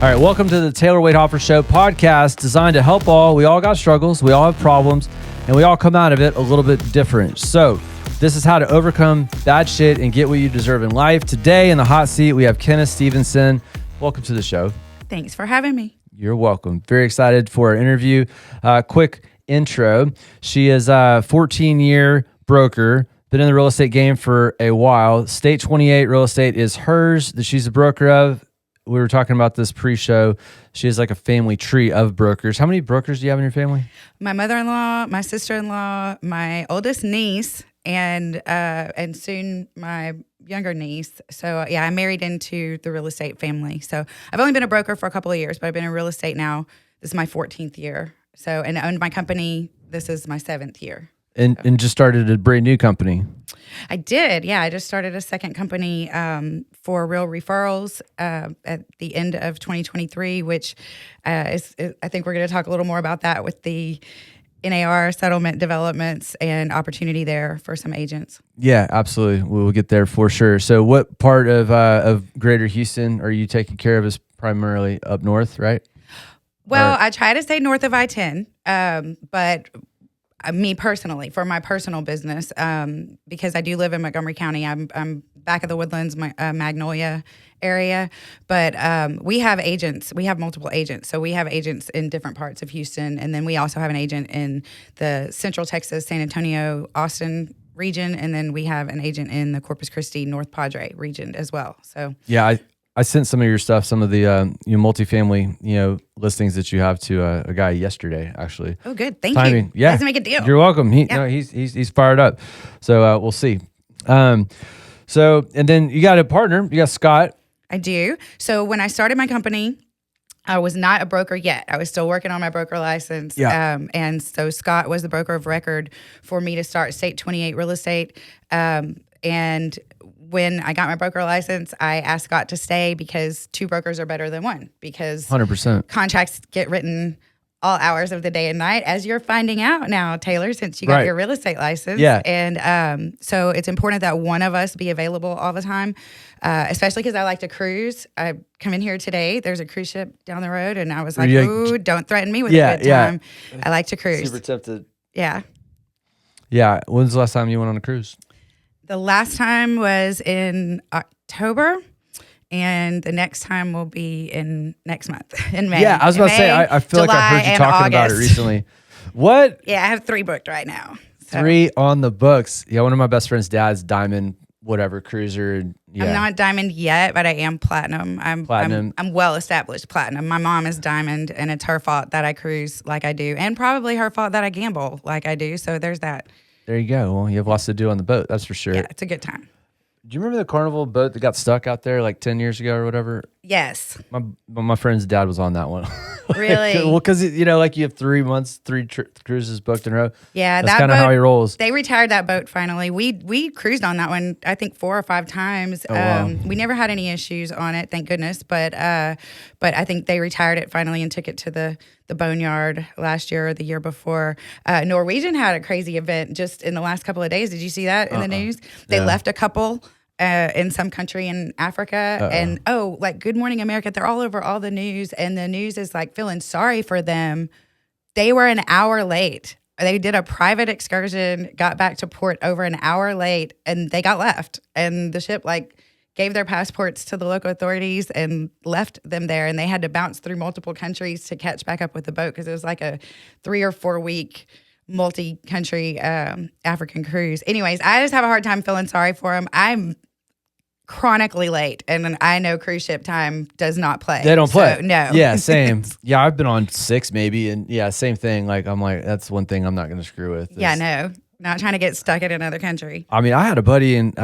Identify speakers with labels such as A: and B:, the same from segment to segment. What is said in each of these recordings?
A: All right, welcome to the Taylor Waidhofer Show podcast designed to help all. We all got struggles, we all have problems, and we all come out of it a little bit different. So this is how to overcome bad shit and get what you deserve in life. Today in the hot seat, we have Kenneth Stevenson. Welcome to the show.
B: Thanks for having me.
A: You're welcome. Very excited for our interview. Quick intro. She is a 14-year broker, been in the real estate game for a while. State 28 real estate is hers that she's a broker of. We were talking about this pre-show. She has like a family tree of brokers. How many brokers do you have in your family?
B: My mother-in-law, my sister-in-law, my oldest niece, and soon my younger niece. So yeah, I married into the real estate family. So I've only been a broker for a couple of years, but I've been in real estate now. This is my 14th year. So, and I owned my company. This is my 7th year.
A: And just started a brand new company.
B: I did. Yeah, I just started a second company for real referrals at the end of 2023, which I think we're going to talk a little more about that with the NAR settlement developments and opportunity there for some agents.
A: Yeah, absolutely. We'll get there for sure. So what part of Greater Houston are you taking care of? Is primarily up north, right?
B: Well, I try to stay north of I-10, but me personally, for my personal business, because I do live in Montgomery County, I'm back of the Woodlands, Magnolia area, but we have agents. We have multiple agents. So we have agents in different parts of Houston, and then we also have an agent in the Central Texas, San Antonio, Austin region, and then we have an agent in the Corpus Christi, North Padre region as well. So
A: yeah, I sent some of your stuff, some of the multifamily listings that you have to a guy yesterday, actually.
B: Oh, good, thank you.
A: Yeah,
B: let's make a deal.
A: You're welcome. He's fired up. So we'll see. So and then you got a partner. You got Scott.
B: I do. So when I started my company, I was not a broker yet. I was still working on my broker license.
A: Yeah.
B: And so Scott was the broker of record for me to start State 28 Real Estate. And when I got my broker license, I asked Scott to stay because two brokers are better than one, because
A: 100%
B: contracts get written all hours of the day and night, as you're finding out now, Taylor, since you got your real estate license.
A: Yeah.
B: And so it's important that one of us be available all the time, especially because I like to cruise. I come in here today. There's a cruise ship down the road, and I was like, ooh, don't threaten me with a good time. I like to cruise.
A: Super tempted.
B: Yeah.
A: Yeah. When's the last time you went on a cruise?
B: The last time was in October, and the next time will be in next month, in May.
A: Yeah, I was about to say, I feel like I've heard you talking about it recently. What?
B: Yeah, I have 3 booked right now. So.
A: 3 on the books. Yeah, one of my best friend's dad's diamond, whatever, cruiser. Yeah.
B: I'm not diamond yet, but I am platinum. I'm well established platinum. My mom is diamond, and it's her fault that I cruise like I do, and probably her fault that I gamble like I do. So there's that.
A: There you go. Well, you have lots to do on the boat, that's for sure.
B: Yeah, it's a good time.
A: Do you remember the Carnival boat that got stuck out there like 10 years ago or whatever?
B: Yes.
A: My friend's dad was on that one.
B: Really?
A: Well, because, you have 3 months, 3 cruises booked in a row.
B: Yeah,
A: that's kind of how he rolls.
B: They retired that boat finally. We cruised on that one, I think 4 or 5 times.
A: Oh, wow.
B: We never had any issues on it, thank goodness. But I think they retired it finally and took it to the boneyard last year or the year before. Norwegian had a crazy event just in the last couple of days. Did you see that in the news? They left a couple in some country in Africa. And like Good Morning America, they're all over all the news, and the news is like feeling sorry for them. They were an hour late. They did a private excursion, got back to port over an hour late, and they got left. And the ship gave their passports to the local authorities and left them there, and they had to bounce through multiple countries to catch back up with the boat, because it was like a 3 or 4 week multi-country African cruise. Anyways, I just have a hard time feeling sorry for them. I'm chronically late, and I know cruise ship time does not play.
A: They don't play.
B: So, no.
A: Yeah, same. Yeah, I've been on 6 maybe, and yeah, same thing. I'm like, that's one thing I'm not going to screw with.
B: Yeah, no. Not trying to get stuck in another country.
A: I mean, I had a buddy in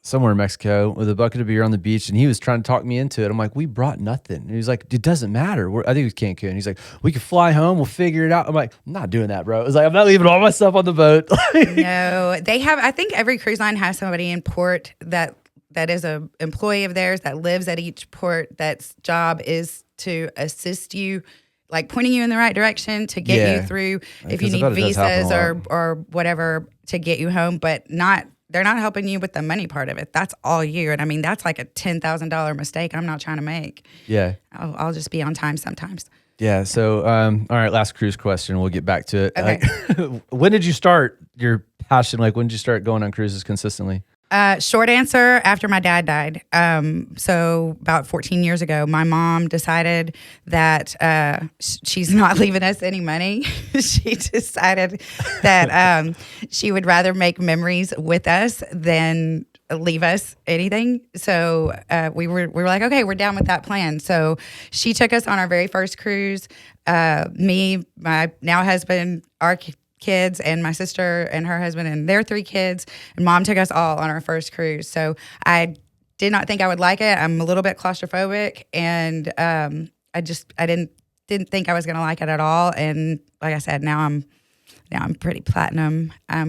A: somewhere in Mexico with a bucket of beer on the beach, and he was trying to talk me into it. I'm like, we brought nothing. And he was like, it doesn't matter. I think it was Cancun. He's like, we can fly home. We'll figure it out. I'm like, I'm not doing that, bro. I was like, I'm not leaving all my stuff on the boat.
B: No, they have. I think every cruise line has somebody in port that is a employee of theirs that lives at each port. That's job is to assist you, like pointing you in the right direction to get you through if you need visas or whatever to get you home, but not they're not helping you with the money part of it. That's all you. And I mean, that's like a $10,000 mistake I'm not trying to make.
A: Yeah.
B: I'll just be on time sometimes.
A: Yeah. So, all right, last cruise question. We'll get back to it.
B: Okay.
A: Like, when did you start your passion? Like, when did you start going on cruises consistently?
B: Short answer, after my dad died. So about 14 years ago, my mom decided that she's not leaving us any money. She decided that she would rather make memories with us than leave us anything. So we were like, okay, we're down with that plan. So she took us on our very first cruise. Me, my now husband, our kids, and my sister and her husband and their 3 kids, and mom took us all on our first cruise. So I did not think I would like it. I'm a little bit claustrophobic, and I didn't think I was going to like it at all. And like I said, now I'm pretty platinum. I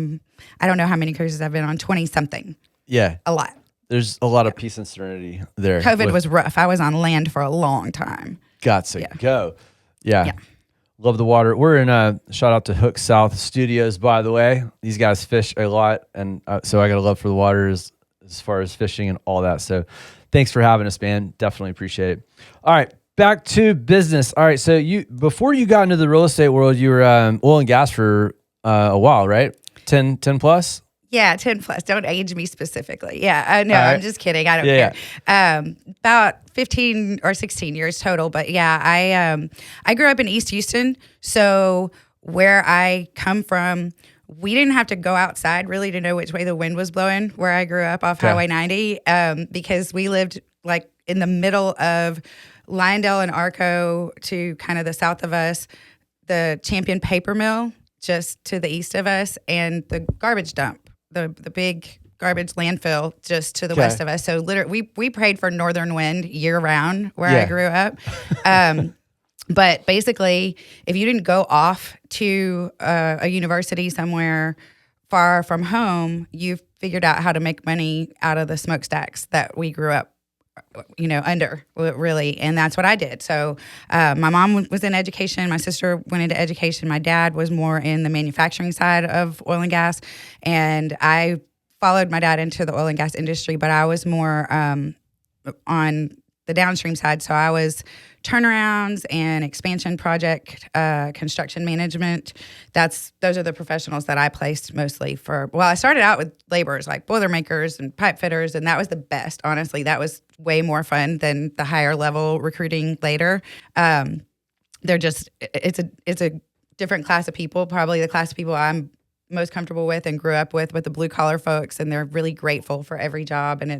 B: don't know how many cruises I've been on, 20 something.
A: Yeah,
B: a lot.
A: There's a lot of peace and serenity there.
B: COVID was rough. I was on land for a long time.
A: Got to go. Yeah. Love the water. We're in shout out to Hook South Studios, by the way. These guys fish a lot, and so I got a love for the water as far as fishing and all that. So thanks for having us, man. Definitely appreciate it. All right, back to business. All right, so before you got into the real estate world, you were oil and gas for a while, right? 10 plus?
B: Yeah, 10 plus. Don't age me specifically. Yeah, no,
A: right.
B: I'm just kidding. I don't care. About 15 or 16 years total. But yeah, I grew up in East Houston. So where I come from, we didn't have to go outside really to know which way the wind was blowing where I grew up off Highway 90 because we lived like in the middle of Lyondell and Arco to kind of the south of us, the Champion Paper Mill just to the east of us, and the garbage dump. The big garbage landfill just to the west of us. So literally, we prayed for northern wind year round where I grew up. But basically, if you didn't go off to a university somewhere far from home, you figured out how to make money out of the smokestacks that we grew up, under really. And that's what I did. So my mom was in education. My sister went into education. My dad was more in the manufacturing side of oil and gas. And I followed my dad into the oil and gas industry, but I was more on the downstream side. So I was turnarounds and expansion project construction management. Those are the professionals that I placed mostly for. Well, I started out with laborers like Boilermakers and pipe fitters, and that was the best. Honestly, that was way more fun than the higher level recruiting later. They're just it's a different class of people. Probably the class of people I'm most comfortable with and grew up with the blue collar folks, and they're really grateful for every job, and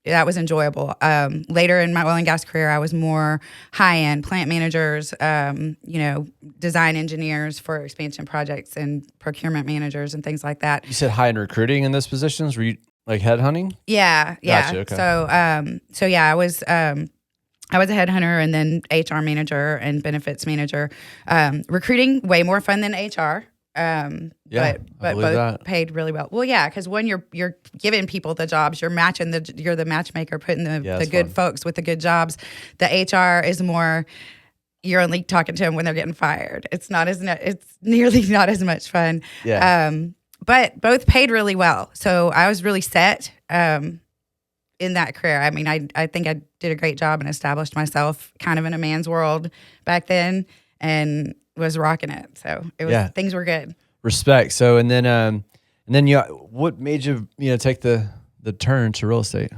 B: that was enjoyable. Later in my oil and gas career, I was more high-end plant managers, design engineers for expansion projects and procurement managers and things like that.
A: You said high-end recruiting in those positions? Were you like headhunting?
B: Yeah.
A: Gotcha, okay.
B: So yeah, I was a headhunter and then HR manager and benefits manager. Recruiting, way more fun than HR. But both
A: that.
B: paid really well. Well, yeah, because when you're giving people the jobs, you're the matchmaker, putting the good folks with the good jobs. The HR is more, you're only talking to them when they're getting fired. It's nearly not as much fun.
A: Yeah.
B: But both paid really well. So I was really set in that career. I mean, I think I did a great job and established myself kind of in a man's world back then, and was rocking it. So things were good. Respect.
A: So and then you, what made you take the turn to real estate?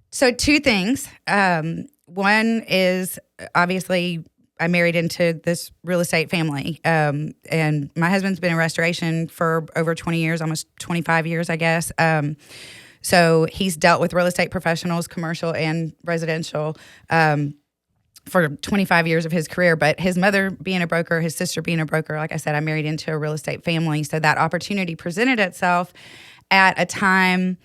B: So 2 things. One is obviously I married into this real estate family, and my husband's been in restoration for over 20 years, almost 25 years, I guess. So he's dealt with real estate professionals, commercial and residential, for 25 years of his career. But his mother being a broker, his sister being a broker, like I said, I married into a real estate family. So that opportunity presented itself at a time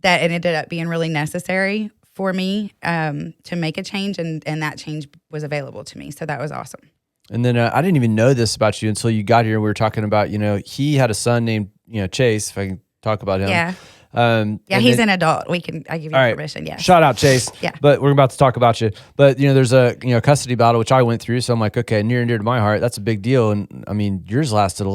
B: that it ended up being really necessary for me to make a change, and that change was available to me. So that was awesome.
A: And then I didn't even know this about you until you got here. We were talking about, he had a son named, Chase, if I can talk about him.
B: Yeah. He's an adult. I give you permission. Yeah.
A: Shout out, Chase.
B: Yeah.
A: But we're about to talk about you. But there's a custody battle which I went through. So I'm like, okay, near and dear to my heart. That's a big deal. And I mean, yours lasted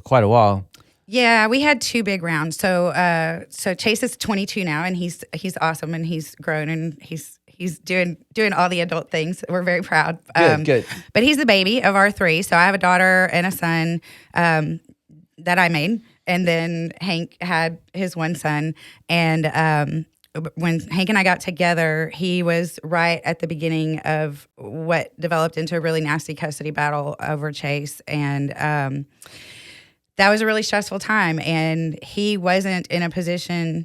A: quite a while.
B: Yeah, we had 2 big rounds. So Chase is 22 now, and he's awesome, and he's grown, and he's doing all the adult things. We're very proud.
A: Good.
B: But he's the baby of our 3. So I have a daughter and a son that I made, and then Hank had his one son. And when Hank and I got together, he was right at the beginning of what developed into a really nasty custody battle over Chase, and that was a really stressful time, and he wasn't in a position.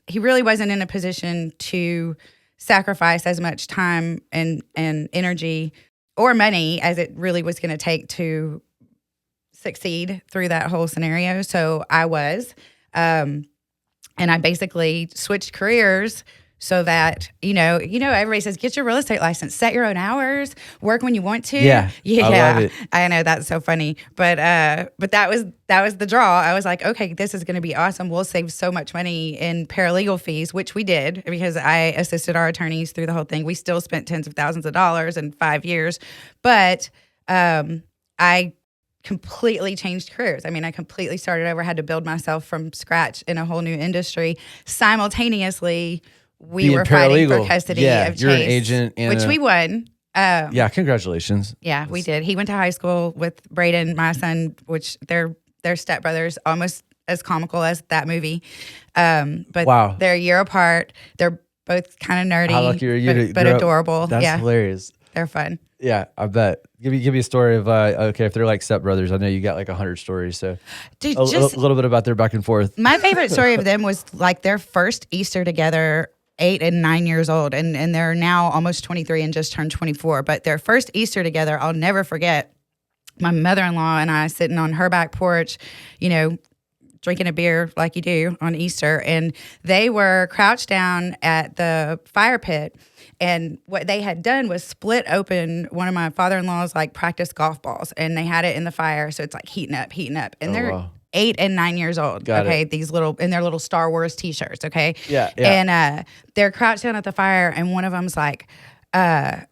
B: He really wasn't in a position to sacrifice as much time and energy or money as it really was going to take to succeed through that whole scenario. So I was, and I basically switched careers. So that, everybody says, get your real estate license, set your own hours, work when you want to.
A: Yeah. I love it.
B: I know, that's so funny. But that was the draw. I was like, okay, this is going to be awesome. We'll save so much money in paralegal fees, which we did because I assisted our attorneys through the whole thing. We still spent tens of thousands of dollars in 5 years. But I completely changed careers. I mean, I completely started over, had to build myself from scratch in a whole new industry. Simultaneously, we were fighting for custody of Chase.
A: You're an agent.
B: Which we won.
A: Yeah, congratulations.
B: Yeah, we did. He went to high school with Braden, my son, which they're stepbrothers, almost as comical as that movie. But
A: wow.
B: They're a year apart. They're both kind of nerdy,
A: how lucky are you
B: but adorable.
A: That's hilarious.
B: They're fun.
A: Yeah, I bet. Give me a story of okay, if they're like stepbrothers. I know you got like 100 stories, so
B: dude,
A: a little bit about their back and forth.
B: My favorite story of them was like their first Easter together. 8 and 9 years old, and they're now almost 23 and just turned 24. But their first Easter together, I'll never forget. My mother-in-law and I sitting on her back porch, drinking a beer like you do on Easter, and they were crouched down at the fire pit. And what they had done was split open one of my father-in-law's like practice golf balls, and they had it in the fire, so it's like heating up, and they're 8 and 9 years old.
A: Got
B: okay,
A: it.
B: these little in their little Star Wars T-shirts. Okay,
A: yeah.
B: And they're crouched down at the fire, and one of them's like, that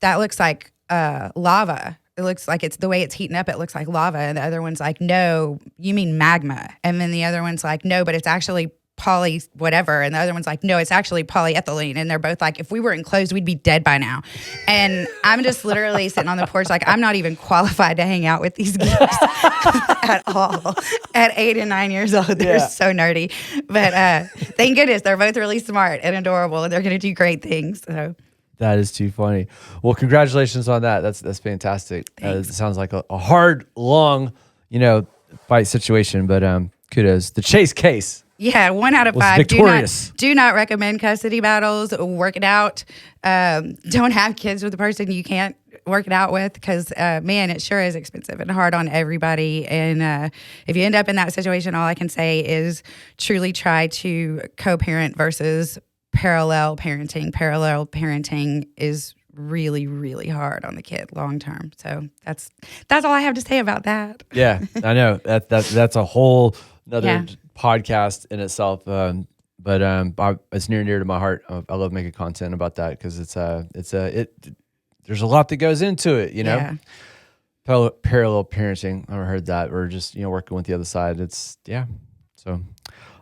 B: looks like lava. It looks like it's the way it's heating up. It looks like lava. And the other one's like, no, you mean magma. And then the other one's like, no, but it's actually poly whatever. And the other one's like, no, it's actually polyethylene. And they're both like, if we were enclosed, we'd be dead by now. And I'm just literally sitting on the porch like, I'm not even qualified to hang out with these geeks at all. At 8 and 9 years old, they're so nerdy. But thank goodness they're both really smart and adorable, and they're going to do great things. So
A: that is too funny. Well, congratulations on that. That's fantastic. It sounds like a hard, long, fight situation, but kudos. The Chase case.
B: Yeah, 1 out of 5.
A: Victorious.
B: Do not recommend custody battles. Work it out. Don't have kids with a person you can't work it out with because, man, it sure is expensive and hard on everybody. And if you end up in that situation, all I can say is truly try to co-parent versus parallel parenting. Parallel parenting is really, really hard on the kid long term. So that's all I have to say about that.
A: Yeah, I know that's a whole another podcast in itself. But it's near and dear to my heart. I love making content about that because there's a lot that goes into it. Parallel parenting. I never heard that. Or just working with the other side. So.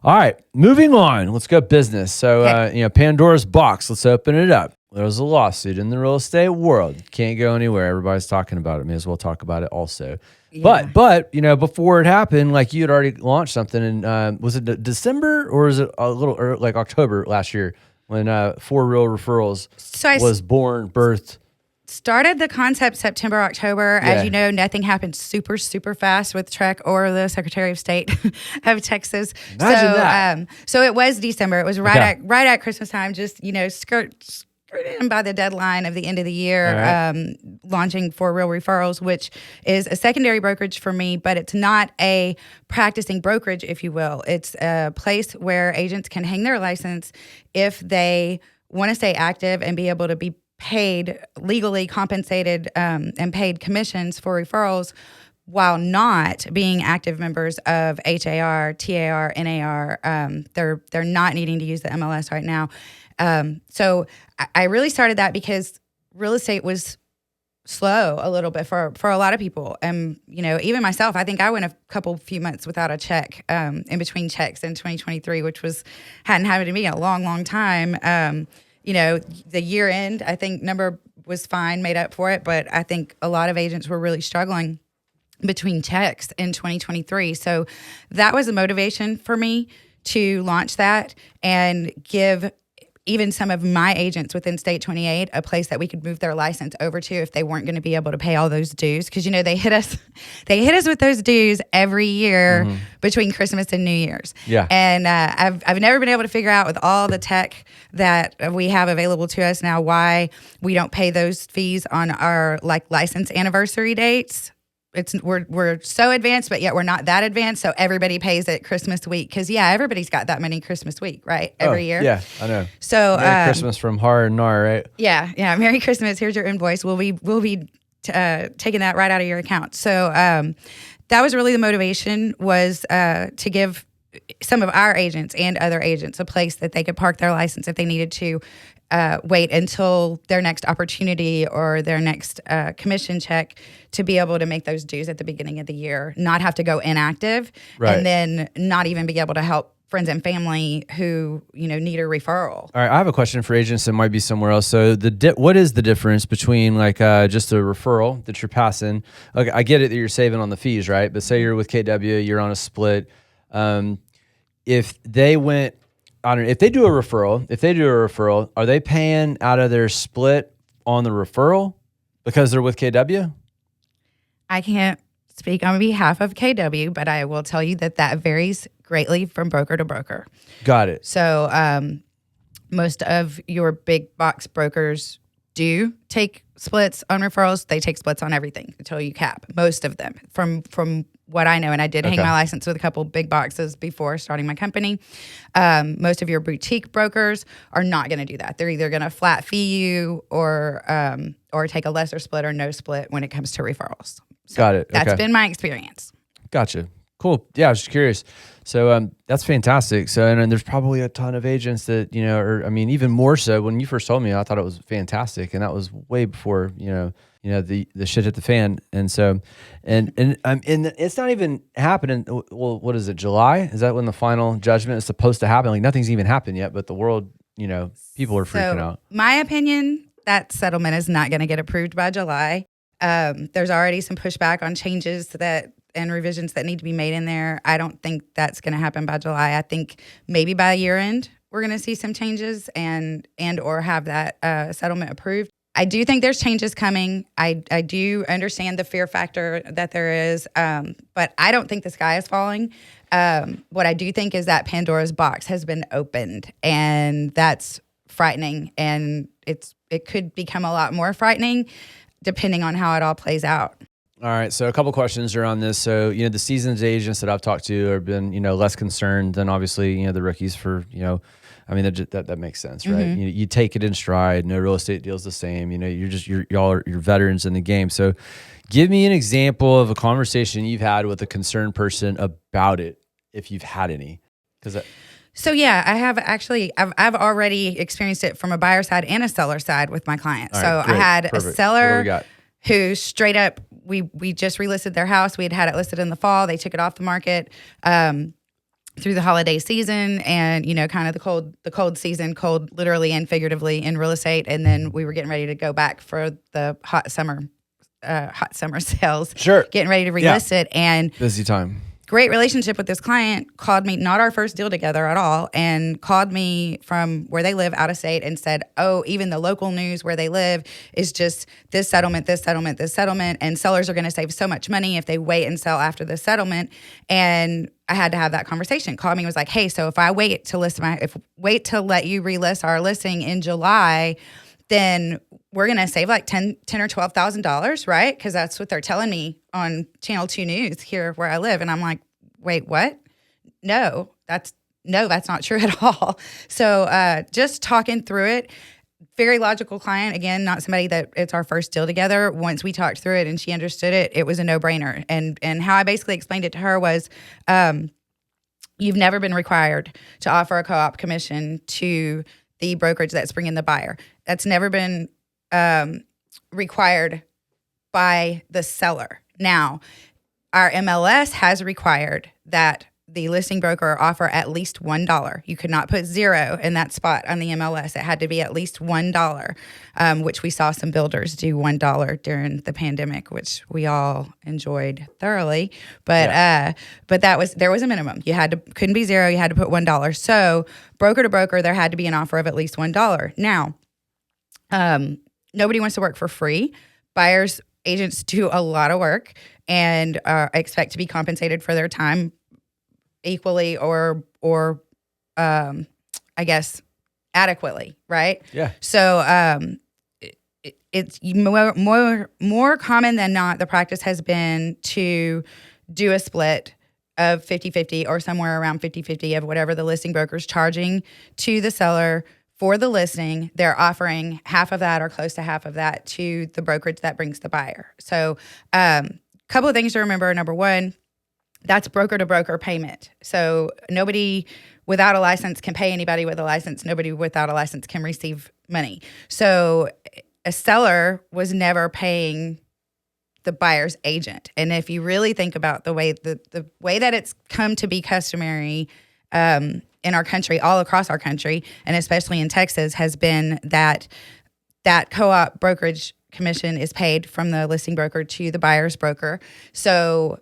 A: All right, moving on. Let's go business. So, Pandora's box. Let's open it up. There's a lawsuit in the real estate world. Can't go anywhere. Everybody's talking about it. May as well talk about it also. Yeah. But before it happened, like you had already launched something in, was it December or was it a little like October last year when For Real Referrals was birthed?
B: Started the concept September, October.
A: Yeah.
B: As you know, nothing happened super, super fast with Trek or the Secretary of State of Texas.
A: Imagine that.
B: So it was December. It was right at Christmas time. Just skirt in by the deadline of the end of the year. Launching For Real Referrals, which is a secondary brokerage for me, but it's not a practicing brokerage, if you will. It's a place where agents can hang their license if they want to stay active and be able to be paid, legally compensated, and paid commissions for referrals while not being active members of HAR, TAR, NAR. They're not needing to use the MLS right now. So I really started that because real estate was slow a little bit for a lot of people. And, even myself, I think I went a few months without a check in between checks in 2023, which hadn't happened to me in a long, long time. The year end, I think number was fine, made up for it. But I think a lot of agents were really struggling between checks in 2023. So that was a motivation for me to launch that and give even some of my agents within State 28 a place that we could move their license over to if they weren't going to be able to pay all those dues. Because, they hit us with those dues every year between Christmas and New Year's.
A: Yeah.
B: And I've never been able to figure out with all the tech that we have available to us now why we don't pay those fees on our license anniversary dates. We're so advanced, but yet we're not that advanced. So everybody pays it Christmas week because everybody's got that many Christmas week, right? Every year.
A: Yeah, I know.
B: So
A: Merry Christmas from Har and Nar, right?
B: Yeah. Merry Christmas. Here's your invoice. We'll be taking that right out of your account. So that was really the motivation was to give some of our agents and other agents a place that they could park their license if they needed to. Wait until their next opportunity or their next commission check to be able to make those dues at the beginning of the year, not have to go inactive,
A: right.
B: And then not even be able to help friends and family who need a referral.
A: All right, I have a question for agents that might be somewhere else. So what is the difference between just a referral that you're passing? Okay, I get it that you're saving on the fees, right? But say you're with KW, you're on a split. If they went if they do a referral, are they paying out of their split on the referral because they're with KW?
B: I can't speak on behalf of KW, but I will tell you that varies greatly from broker to broker.
A: Got it.
B: So most of your big box brokers do take splits on referrals. They take splits on everything until you cap. Most of them, from what I know, and I did hang my license with a couple big boxes before starting my company. Most of your boutique brokers are not going to do that. They're either going to flat fee you or take a lesser split or no split when it comes to referrals. So
A: got it.
B: That's been my experience.
A: Gotcha. Cool. Yeah, I was just curious. So that's fantastic. So and there's probably a ton of agents that even more so. When you first told me, I thought it was fantastic, and that was way before the shit hit the fan. And so and it's not even happening. Well, what is it? July? Is that when the final judgment is supposed to happen? Nothing's even happened yet, but the world, people are freaking out.
B: My opinion, that settlement is not going to get approved by July. There's already some pushback on changes and revisions that need to be made in there. I don't think that's going to happen by July. I think maybe by year end, we're going to see some changes and or have that settlement approved. I do think there's changes coming. I do understand the fear factor that there is, but I don't think the sky is falling. What I do think is that Pandora's box has been opened, and that's frightening, and it could become a lot more frightening depending on how it all plays out.
A: All right, so a couple questions around this. So, the seasoned agents that I've talked to have been, less concerned than obviously, the rookies for, that makes sense, right?
B: Mm-hmm.
A: You take it in stride. No real estate deal's the same. You're veterans in the game. So, give me an example of a conversation you've had with a concerned person about it, if you've had any.
B: So yeah, I have actually. I've already experienced it from a buyer side and a seller side with my clients. So I had a seller who straight up, we just relisted their house. We had it listed in the fall. They took it off the market through the holiday season and kind of the cold season, cold literally and figuratively in real estate. And then we were getting ready to go back for the hot summer sales.
A: Sure,
B: getting ready to relist it and
A: busy time.
B: Great relationship with this client, called me, not our first deal together at all, and called me from where they live out of state and said, oh, even the local news where they live is just this settlement, this settlement, this settlement, and sellers are going to save so much money if they wait and sell after the settlement. And I had to have that conversation. Called me, was like, hey, so if I wait to let you relist our listing in July, then we're going to save like $10 or $12,000, right? Because that's what they're telling me on Channel 2 News here where I live. And I'm like, wait, what? No, that's not true at all. So just talking through it, very logical client. Again, not somebody that it's our first deal together. Once we talked through it and she understood it, it was a no-brainer. And how I basically explained it to her was, you've never been required to offer a co-op commission to the brokerage that's bringing the buyer. That's never been required by the seller. Now, our MLS has required that the listing broker offer at least $1. You could not put zero in that spot on the MLS. It had to be at least $1, which we saw some builders do $1 during the pandemic, which we all enjoyed thoroughly. But there was a minimum. Couldn't be zero. You had to put $1. So broker to broker, there had to be an offer of at least $1. Now, nobody wants to work for free. Buyers agents do a lot of work and expect to be compensated for their time equally or I guess adequately, right?
A: Yeah.
B: So it's more common than not. The practice has been to do a split of 50-50 or somewhere around 50-50 of whatever the listing broker's charging to the seller for the listing. They're offering half of that or close to half of that to the brokerage that brings the buyer. So couple of things to remember. Number one, that's broker to broker payment. So nobody without a license can pay anybody with a license. Nobody without a license can receive money. So a seller was never paying the buyer's agent. And if you really think about the way that it's come to be customary in our country, all across our country, and especially in Texas, has been that co-op brokerage commission is paid from the listing broker to the buyer's broker. So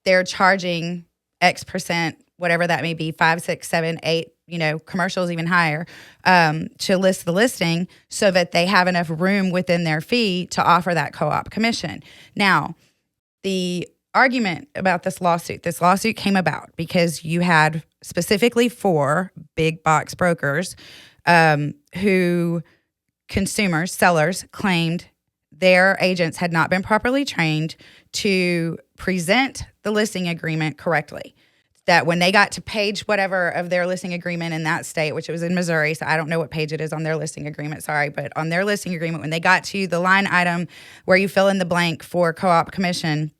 B: they're charging X percent, whatever that may be, 5, 6, 7, 8, commercials even higher, to list the listing so that they have enough room within their fee to offer that co-op commission. Now, the argument about this lawsuit came about because you had specifically 4 big box brokers who sellers claimed their agents had not been properly trained to present the listing agreement correctly. That when they got to page whatever of their listing agreement in that state, which it was in Missouri, so I don't know what page it is on their listing agreement, sorry, but on their listing agreement, when they got to the line item where you fill in the blank for co-op commission,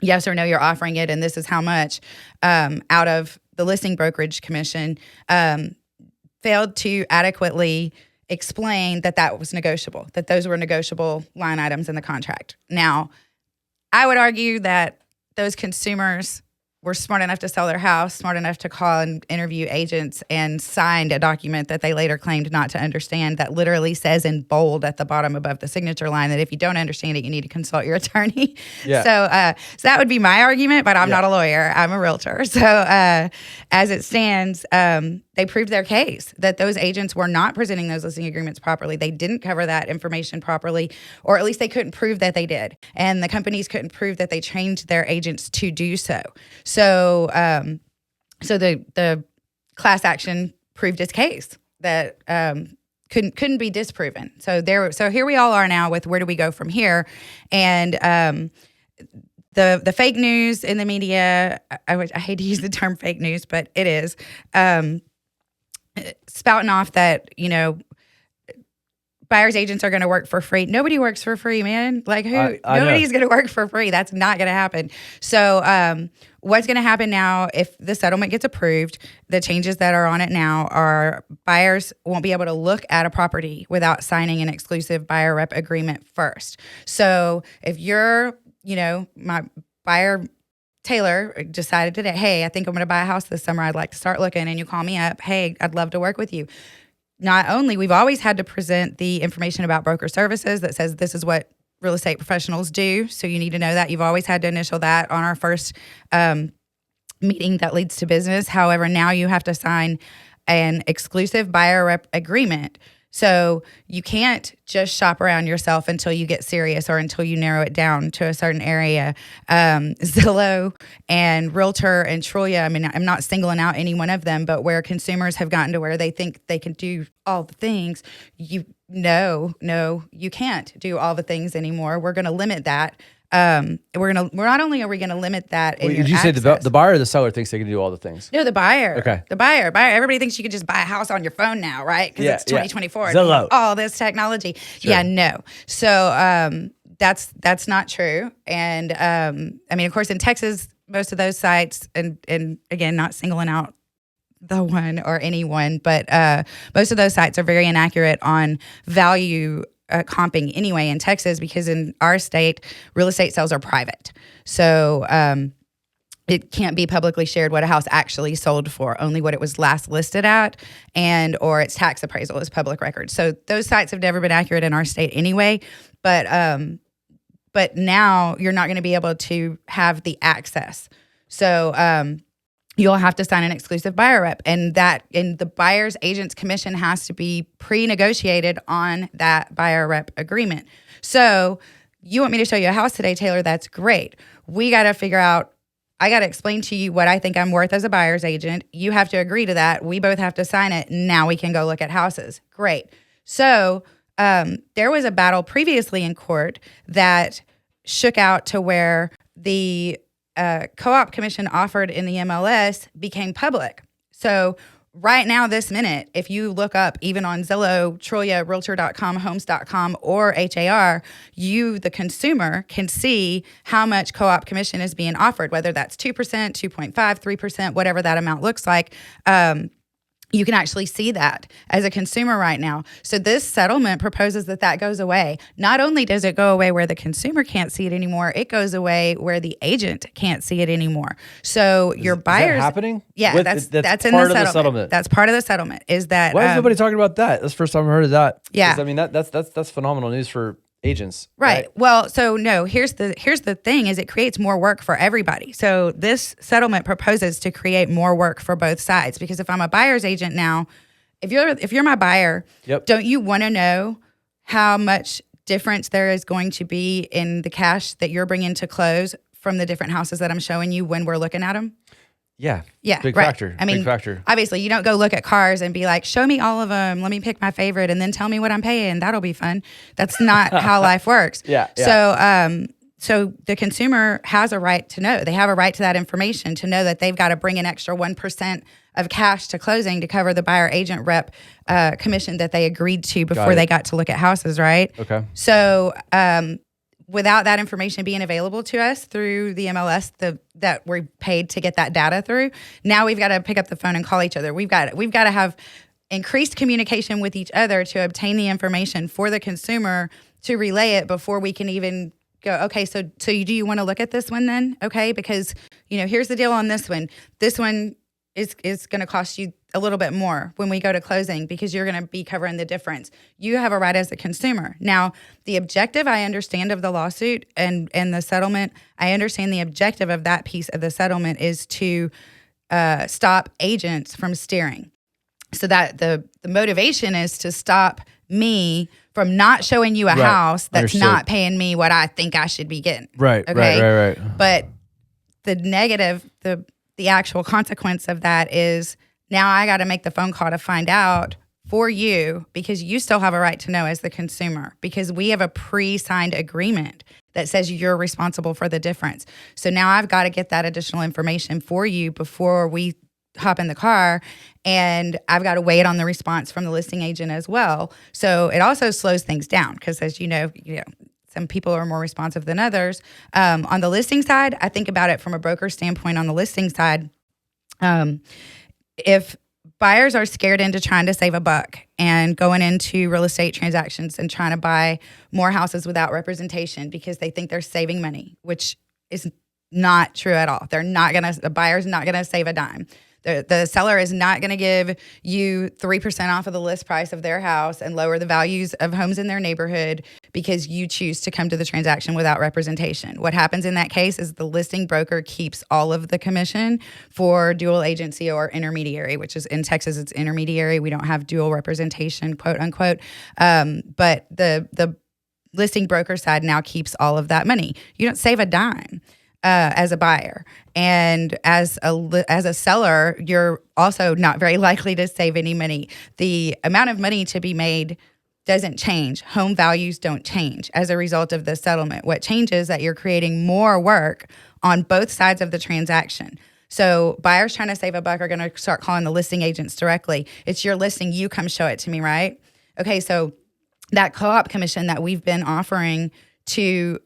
B: yes or no, you're offering it, and this is how much out of the listing brokerage commission, failed to adequately explain that was negotiable, that those were negotiable line items in the contract. Now, I would argue that those consumers were smart enough to sell their house, smart enough to call and interview agents, and signed a document that they later claimed not to understand that literally says in bold at the bottom above the signature line that if you don't understand it, you need to consult your attorney. Yeah. So that would be my argument, but I'm not a lawyer. I'm a realtor. So as it stands, they proved their case that those agents were not presenting those listing agreements properly. They didn't cover that information properly, or at least they couldn't prove that they did. And the companies couldn't prove that they trained their agents to do so. So the class action proved its case that couldn't be disproven. So here we all are now with where do we go from here? And the fake news in the media, I hate to use the term fake news, but it is, spouting off that, buyer's agents are going to work for free. Nobody works for free, man. Like nobody's going to work for free. That's not going to happen. So what's going to happen now if the settlement gets approved, the changes that are on it now are buyers won't be able to look at a property without signing an exclusive buyer rep agreement first. So if you're, my buyer Taylor decided today, hey, I think I'm going to buy a house this summer. I'd like to start looking. And you call me up. Hey, I'd love to work with you. Not only, we've always had to present the information about broker services that says this is what real estate professionals do. So you need to know that. You've always had to initial that on our first meeting that leads to business. However, now you have to sign an exclusive buyer rep agreement. So you can't just shop around yourself until you get serious or until you narrow it down to a certain area. Zillow and Realtor and Trulia, I mean, I'm not singling out any one of them, but where consumers have gotten to where they think they can do all the things, no, you can't do all the things anymore. We're going to limit that. We're not only are we going to limit that.
A: Wait, did you say the buyer or the seller thinks they can do all the things?
B: No, the buyer.
A: Okay.
B: The buyer. Everybody thinks you can just buy a house on your phone now, right? Because it's 2024.
A: Zillow.
B: All this technology. Sure. Yeah, no. So that's not true. And I mean, of course, in Texas, most of those sites, and again, not singling out the one or anyone, but most of those sites are very inaccurate on value comping anyway in Texas, because in our state, real estate sales are private. So it can't be publicly shared what a house actually sold for, only what it was last listed at, and or its tax appraisal is public record. So those sites have never been accurate in our state anyway. But now you're not going to be able to have the access. So you'll have to sign an exclusive buyer rep, and the buyer's agent's commission has to be pre-negotiated on that buyer rep agreement. So you want me to show you a house today, Taylor? That's great. We got to figure out. I got to explain to you what I think I'm worth as a buyer's agent. You have to agree to that. We both have to sign it. Now we can go look at houses. Great. So there was a battle previously in court that shook out to where the co-op commission offered in the MLS became public. So right now, this minute, if you look up even on Zillow, Trulia, Realtor.com, Homes.com, or HAR, you, the consumer, can see how much co-op commission is being offered, whether that's 2%, 2.5, 3%, whatever that amount looks like. You can actually see that as a consumer right now. So this settlement proposes that goes away. Not only does it go away where the consumer can't see it anymore, it goes away where the agent can't see it anymore. So your buyers...
A: Is that happening?
B: Yeah, that's in the settlement. That's part of the settlement. Is that...
A: Why is nobody talking about that? That's the first time I've heard of that.
B: Yeah.
A: I mean, that's phenomenal news for agents.
B: Right. Well, so no, here's the thing is it creates more work for everybody. So this settlement proposes to create more work for both sides, because if I'm a buyer's agent now, if you're my buyer, don't you want to know how much difference there is going to be in the cash that you're bringing to close from the different houses that I'm showing you when we're looking at them?
A: Yeah.
B: Big
A: factor.
B: I mean,
A: big factor.
B: Obviously, you don't go look at cars and be like, show me all of them. Let me pick my favorite and then tell me what I'm paying. That'll be fun. That's not how life works.
A: Yeah.
B: So the consumer has a right to know. They have a right to that information, to know that they've got to bring an extra 1% of cash to closing to cover the buyer agent rep commission that they agreed to before they got to look at houses, right?
A: Okay.
B: So without that information being available to us through the MLS that we're paid to get that data through, now we've got to pick up the phone and call each other. We've got to have increased communication with each other to obtain the information for the consumer to relay it before we can even go, okay, so do you want to look at this one then? Okay, because here's the deal on this one. This one is going to cost you a little bit more when we go to closing, because you're going to be covering the difference. You have a right as a consumer. Now, the objective I understand of the lawsuit and the settlement, I understand the objective of that piece of the settlement is to stop agents from steering. So that the motivation is to stop me from not showing you a house that's not paying me what I think I should be getting.
A: Right,
B: okay?
A: right.
B: But the negative, the actual consequence of that is now I got to make the phone call to find out for you, because you still have a right to know as the consumer, because we have a pre-signed agreement that says you're responsible for the difference. So now I've got to get that additional information for you before we hop in the car, and I've got to wait on the response from the listing agent as well. So it also slows things down, because as you know, some people are more responsive than others. On the listing side, I think about it from a broker standpoint. On the listing side, if buyers are scared into trying to save a buck and going into real estate transactions and trying to buy more houses without representation because they think they're saving money, which is not true at all. The buyer's not gonna save a dime. The seller is not going to give you 3% off of the list price of their house and lower the values of homes in their neighborhood because you choose to come to the transaction without representation. What happens in that case is the listing broker keeps all of the commission for dual agency or intermediary, which is in Texas, it's intermediary. We don't have dual representation, quote unquote. But the listing broker side now keeps all of that money. You don't save a dime. As a buyer, and as a seller, you're also not very likely to save any money. The amount of money to be made doesn't change. Home values don't change as a result of the settlement. What changes is that you're creating more work on both sides of the transaction. So buyers trying to save a buck are going to start calling the listing agents directly. It's your listing. You come show it to me, right? Okay, so that co-op commission that we've been offering to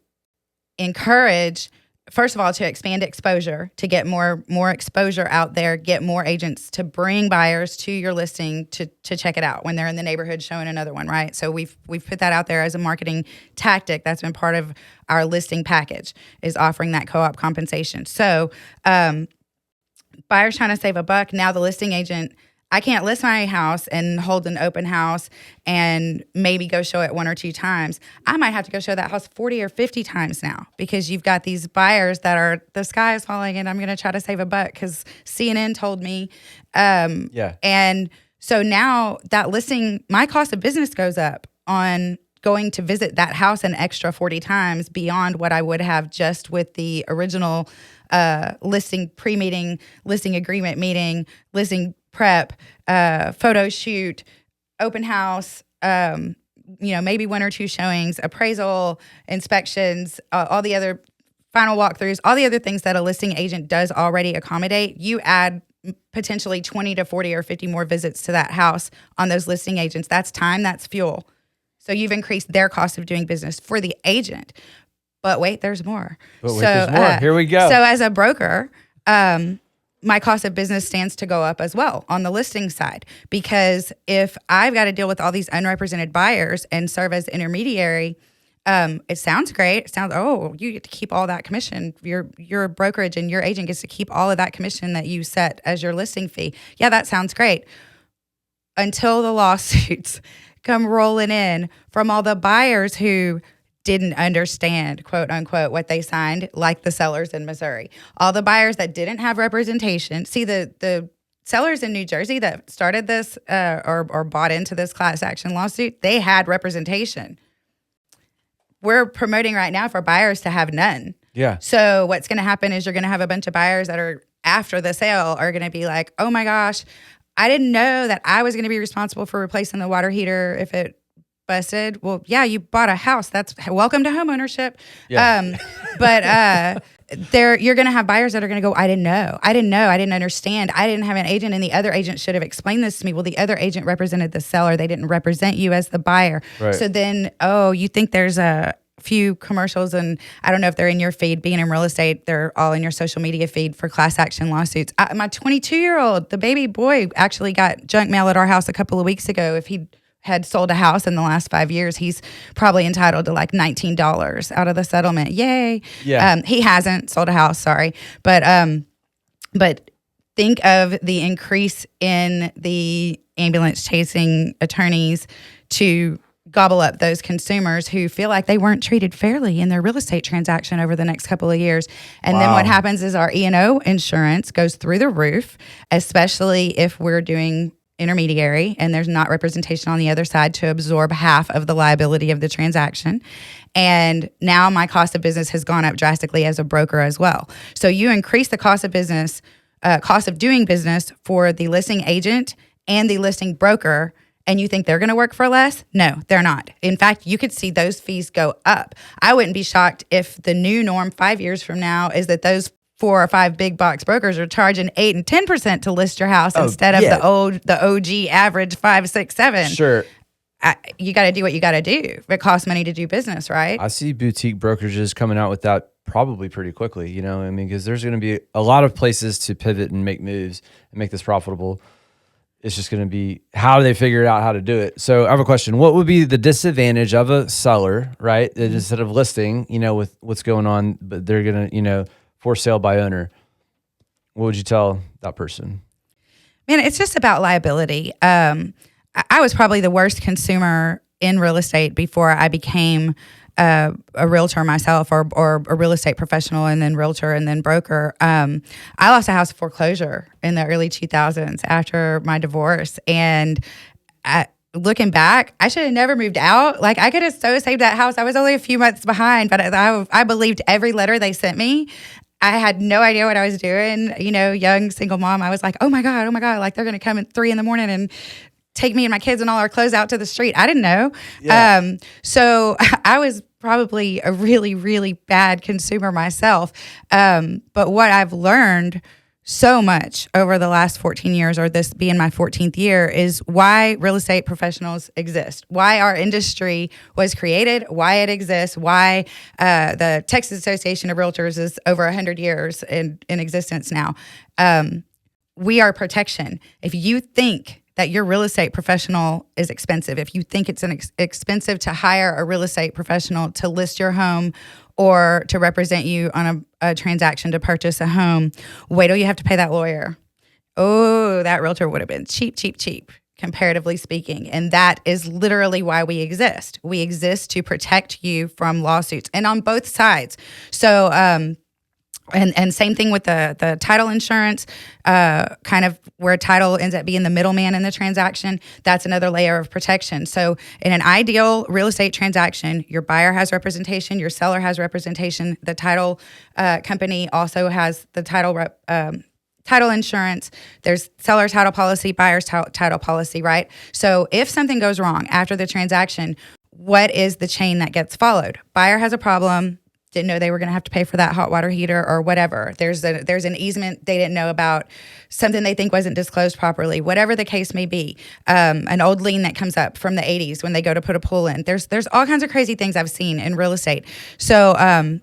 B: encourage first of all, to expand exposure, to get more exposure out there, get more agents to bring buyers to your listing to check it out when they're in the neighborhood showing another one, right? So we've put that out there as a marketing tactic. That's been part of our listing package, is offering that co-op compensation. So buyers trying to save a buck. Now the listing agent, I can't list my house and hold an open house and maybe go show it 1 or 2 times. I might have to go show that house 40 or 50 times now, because you've got these buyers that are, the sky is falling and I'm going to try to save a buck because CNN told me. And so now that listing, my cost of business goes up on going to visit that house an extra 40 times beyond what I would have just with the original listing pre-meeting, listing agreement meeting, listing prep, photo shoot, open house, maybe 1 or 2 showings, appraisal, inspections, all the other final walkthroughs, all the other things that a listing agent does already accommodate. You add potentially 20 to 40 or 50 more visits to that house on those listing agents. That's time, that's fuel. So you've increased their cost of doing business for the agent. But wait, there's more.
A: There's more. Here we go.
B: So as a broker, my cost of business stands to go up as well on the listing side, because if I've got to deal with all these unrepresented buyers and serve as intermediary, it sounds great. It sounds, you get to keep all that commission. Your brokerage and your agent gets to keep all of that commission that you set as your listing fee. Yeah, that sounds great. Until the lawsuits come rolling in from all the buyers who didn't understand, quote unquote, what they signed, like the sellers in Missouri. All the buyers that didn't have representation. See, the sellers in New Jersey that started this or bought into this class action lawsuit, they had representation. We're promoting right now for buyers to have none.
A: Yeah.
B: So what's going to happen is you're going to have a bunch of buyers that are after the sale are going to be like, oh my gosh, I didn't know that I was going to be responsible for replacing the water heater if it busted. Well, yeah, you bought a house. That's welcome to homeownership. Yeah. But you're going to have buyers that are going to go, I didn't know. I didn't understand. I didn't have an agent, and the other agent should have explained this to me. Well, the other agent represented the seller. They didn't represent you as the buyer. Right. So then, you think there's a few commercials, and I don't know if they're in your feed. Being in real estate, they're all in your social media feed for class action lawsuits. My 22-year-old, the baby boy, actually got junk mail at our house a couple of weeks ago. If he had sold a house in the last 5 years, he's probably entitled to like $19 out of the settlement. Yay. Yeah. He hasn't sold a house, sorry. But think of the increase in the ambulance chasing attorneys to gobble up those consumers who feel like they weren't treated fairly in their real estate transaction over the next couple of years. And then what happens is our E&O insurance goes through the roof, especially if we're doing intermediary and there's not representation on the other side to absorb half of the liability of the transaction. And now my cost of business has gone up drastically as a broker as well. So you increase the cost of business, cost of doing business for the listing agent and the listing broker, and you think they're going to work for less? No, they're not. In fact, you could see those fees go up. I wouldn't be shocked if the new norm 5 years from now is that those 4 or 5 big box brokers are charging 8 and 10% to list your house instead of the OG average 5, 6, 7.
A: Sure.
B: You got to do what you got to do. It costs money to do business, right?
A: I see boutique brokerages coming out with that probably pretty quickly, because there's going to be a lot of places to pivot and make moves and make this profitable. It's just going to be how do they figure out how to do it. So I have a question. What would be the disadvantage of a seller, right? That instead of listing, with what's going on, but they're going to, for sale by owner. What would you tell that person?
B: Man, it's just about liability. I was probably the worst consumer in real estate before I became a realtor myself, or a real estate professional, and then realtor, and then broker. I lost a house foreclosure in the early 2000s after my divorce. And looking back, I should have never moved out. Like, I could have so saved that house. I was only a few months behind, but I believed every letter they sent me. I had no idea what I was doing. Young single mom, I was like, oh my God, like they're going to come at 3 a.m. and take me and my kids and all our clothes out to the street. I didn't know. Yeah. So I was probably a really, really bad consumer myself. But what I've learned so much over the last 14 years, or this being my 14th year, is why real estate professionals exist, why our industry was created, why it exists, why the Texas Association of Realtors is over 100 years in existence now. We are protection. If you think that your real estate professional is expensive, if you think it's expensive to hire a real estate professional to list your home or to represent you on a transaction to purchase a home, wait till you have to pay that lawyer. Oh, that realtor would have been cheap, comparatively speaking. And that is literally why we exist. We exist to protect you from lawsuits, and on both sides. So, and same thing with the title insurance, kind of where title ends up being the middleman in the transaction. That's another layer of protection. So in an ideal real estate transaction, your buyer has representation, your seller has representation. The title company also has the title insurance. There's seller's title policy, buyer's title policy, right? So if something goes wrong after the transaction, what is the chain that gets followed? Buyer has a problem. Didn't know they were going to have to pay for that hot water heater or whatever. There's an easement they didn't know about, something they think wasn't disclosed properly, whatever the case may be. An old lien that comes up from the 80s when they go to put a pool in. There's all kinds of crazy things I've seen in real estate. So,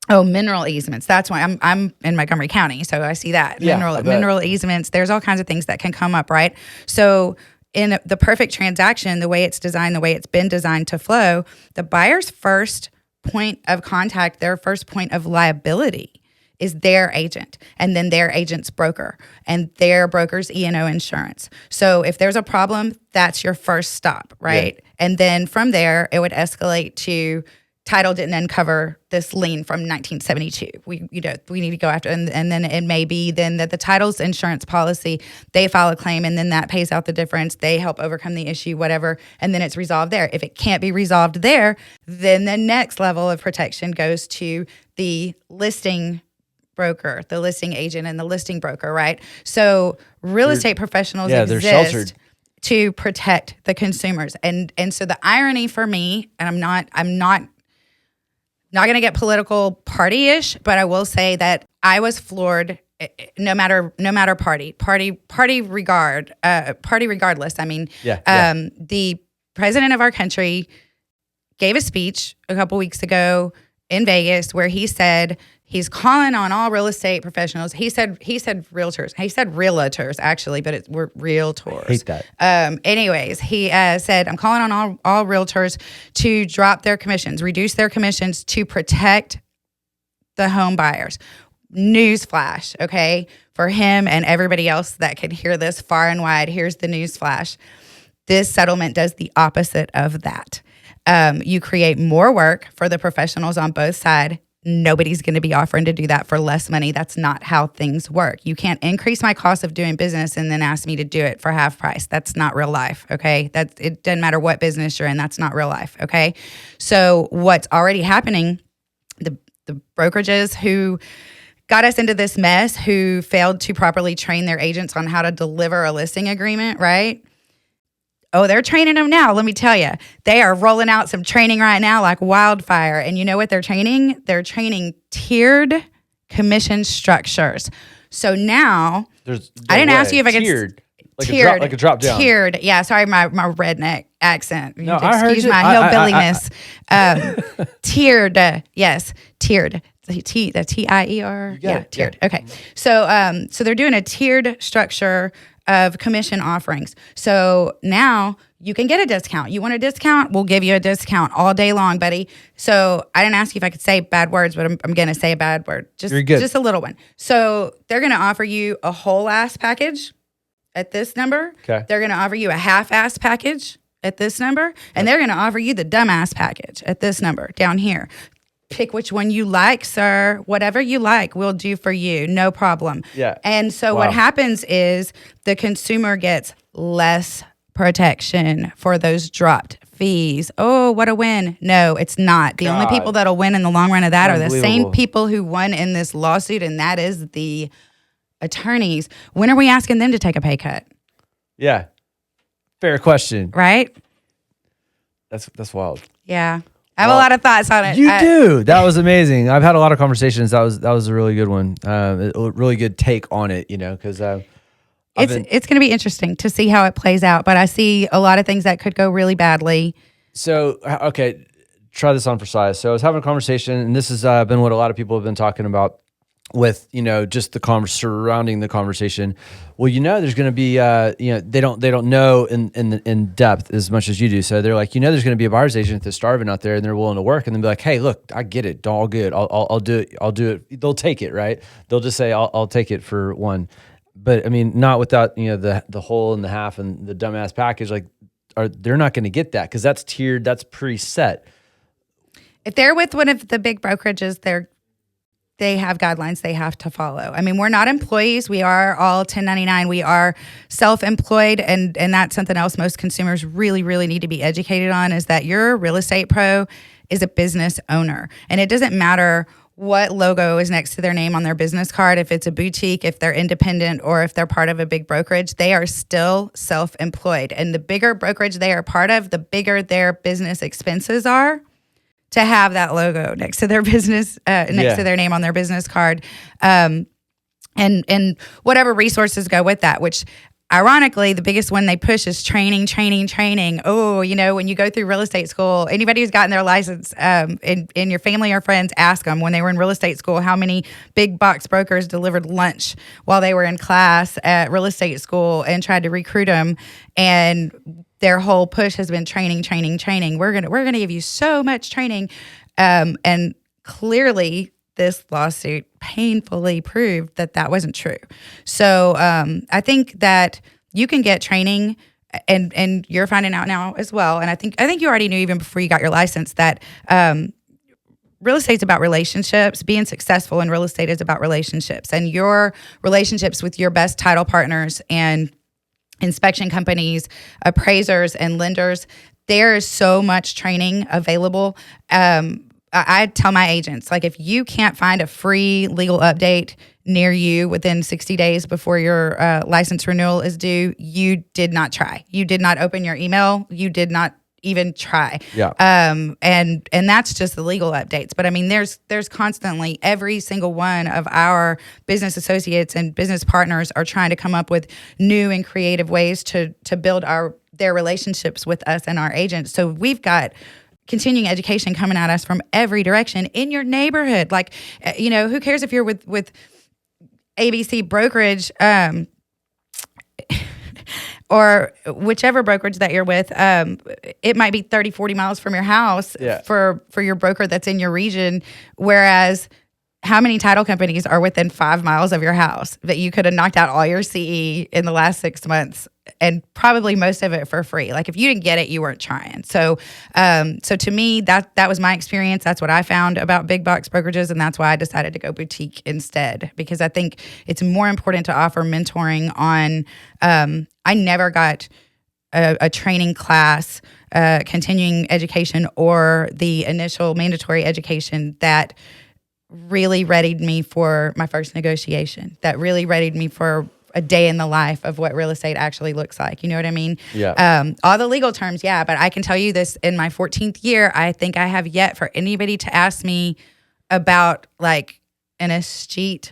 B: mineral easements. That's why I'm in Montgomery County, so I see that.
A: Yeah,
B: mineral easements. There's all kinds of things that can come up, right? So in the perfect transaction, the way it's designed, the way it's been designed to flow, the buyer's first point of contact, their first point of liability is their agent, and then their agent's broker and their broker's E&O insurance. So if there's a problem, that's your first stop, right? Yeah. And then from there, it would escalate to title didn't uncover this lien from 1972. We need to go after, and then it may be then that the title's insurance policy, they file a claim, and then that pays out the difference. They help overcome the issue, whatever, and then it's resolved there. If it can't be resolved there, then the next level of protection goes to the listing broker, the listing agent, and the listing broker, right? So real estate professionals exist to protect the consumers. And so the irony for me, and I'm not going to get political party-ish, but I will say that I was floored. No matter party regardless. I mean, the president of our country gave a speech a couple weeks ago in Vegas where he said he's calling on all real estate professionals. He said realtors. He said realtors actually, but we're realtors.
A: I hate that.
B: Anyways, he said, I'm calling on all realtors to drop their commissions, reduce their commissions to protect the home buyers. Newsflash, okay? For him and everybody else that could hear this far and wide, here's the newsflash. This settlement does the opposite of that. You create more work for the professionals on both sides. Nobody's going to be offering to do that for less money. That's not how things work. You can't increase my cost of doing business and then ask me to do it for half price. That's not real life, okay? It doesn't matter what business you're in. That's not real life, okay? So what's already happening, the brokerages who got us into this mess, who failed to properly train their agents on how to deliver a listing agreement, right? Oh, they're training them now. Let me tell you, they are rolling out some training right now like wildfire. And you know what they're training? They're training tiered commission structures. So now, I didn't ask you if I could.
A: Tiered, like a drop down.
B: Tiered, yeah. Sorry, my redneck accent.
A: No, I heard
B: excuse
A: you.
B: my hillbilliness. Tiered, yes, tiered. The T-I-E-R. Yeah, tiered. Yeah. Okay, so they're doing a tiered structure of commission offerings. So now you can get a discount. You want a discount? We'll give you a discount all day long, buddy. So I didn't ask you if I could say bad words, but I'm going to say a bad word. Just a little one. So they're going to offer you a whole ass package at this number.
A: Okay.
B: They're going to offer you a half ass package at this number. And they're going to offer you the dumb ass package at this number down here. Pick which one you like, sir. Whatever you like, we'll do for you. No problem.
A: Yeah.
B: And so what happens is the consumer gets less protection for those dropped fees. Oh, what a win. No, it's not. The only people that'll win in the long run of that are the same people who won in this lawsuit, and that is the attorneys. When are we asking them to take a pay cut?
A: Yeah. Fair question.
B: Right?
A: That's wild.
B: Yeah. I have a lot of thoughts on it.
A: You do. That was amazing. I've had a lot of conversations. That was a really good one. A really good take on it, because
B: it's going to be interesting to see how it plays out. But I see a lot of things that could go really badly.
A: So, okay, try this on for size. So I was having a conversation, and this has been what a lot of people have been talking about with, just the surrounding the conversation. Well, there's going to be, they don't know in depth as much as you do. So they're like, there's going to be a buyer's agent that's starving out there and they're willing to work, and then be like, hey, look, I get it. All good. I'll do it. I'll do it. They'll take it. Right. They'll just say, I'll take it for one. But I mean, not without, the whole and the half and the dumbass package. Like, they're not going to get that because that's tiered. That's preset.
B: If they're with one of the big brokerages, they have guidelines they have to follow. I mean, we're not employees. We are all 1099. We are self-employed. And that's something else most consumers really, really need to be educated on, is that your real estate pro is a business owner. And it doesn't matter what logo is next to their name on their business card. If it's a boutique, if they're independent, or if they're part of a big brokerage, they are still self-employed. And the bigger brokerage they are part of, the bigger their business expenses are to have that logo next to their business, next to their name on their business card. And whatever resources go with that, which ironically, the biggest one they push is training. Oh, when you go through real estate school, anybody who's gotten their license, in your family or friends, ask them when they were in real estate school, how many big box brokers delivered lunch while they were in class at real estate school and tried to recruit them. And their whole push has been training. We're gonna give you so much training, and clearly this lawsuit painfully proved that wasn't true. So I think that you can get training, and you're finding out now as well. And I think you already knew even before you got your license that real estate's about relationships. Being successful in real estate is about relationships, and your relationships with your best title partners and inspection companies, appraisers, and lenders. There is so much training available. I tell my agents, like, if you can't find a free legal update near you within 60 days before your license renewal is due, you did not try. You did not open your email. You did not even try.
A: Yeah.
B: And that's just the legal updates. But I mean, there's constantly, every single one of our business associates and business partners are trying to come up with new and creative ways to build their relationships with us and our agents. So we've got continuing education coming at us from every direction in your neighborhood. Like, who cares if you're with ABC brokerage, or whichever brokerage that you're with, it might be 30, 40 miles from your house for your broker that's in your region. Whereas how many title companies are within 5 miles of your house that you could have knocked out all your CE in the last 6 months, and probably most of it for free? Like, if you didn't get it, you weren't trying. So to me, that was my experience. That's what I found about big box brokerages. And that's why I decided to go boutique instead, because I think it's more important to offer mentoring on, I never got a training class, continuing education, or the initial mandatory education that really readied me for my first negotiation, that really readied me for a day in the life of what real estate actually looks like. You know what I mean?
A: Yeah.
B: All the legal terms, yeah, but I can tell you this, in my 14th year, I think I have yet for anybody to ask me about like an estate